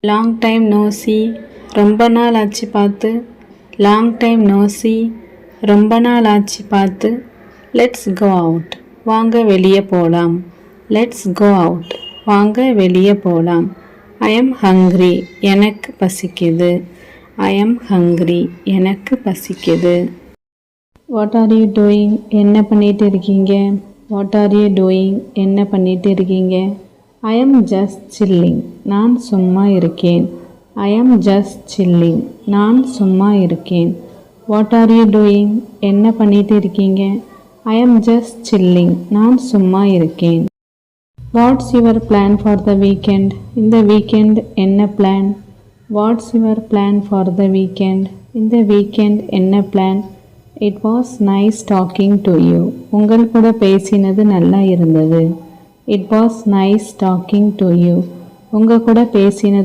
Long time no see ரொம்ப நாள் ஆச்சு பார்த்து. லாங் டைம் நோ see ரொம்ப நாள் ஆச்சு பார்த்து. லெட்ஸ் கோ அவுட் வாங்க வெளியே போகலாம். லெட்ஸ் கோ அவுட் வாங்க வெளியே போகலாம். ஐ எம் ஹங்க்ரி எனக்கு பசிக்குது. ஐ எம் ஹங்க்ரி எனக்கு பசிக்குது. வாட் ஆர் யூ டூயிங் என்ன பண்ணிட்டு இருக்கீங்க? வாட் ஆர் யூ டூயிங் என்ன பண்ணிட்டு இருக்கீங்க? ஐ எம் ஜஸ்ட் சில்லிங் நான் சும்மா இருக்கேன். ஐ எம் ஜஸ்ட் சில்லிங் நான் சும்மா இருக்கேன். வாட் ஆர் யூ டூயிங் என்ன பண்ணிட்டு இருக்கீங்க? ஐ எம் ஜஸ்ட் சில்லிங் நான் சும்மா இருக்கேன். What's your plan for the weekend இந்த வீக்கெண்ட் என்ன plan? What's your plan for the weekend இந்த வீக்கெண்ட் என்ன plan? It was nice talking to you உங்கள் கூட பேசினது நல்லா இருந்தது. It was nice talking to you உங்கள் கூட பேசினது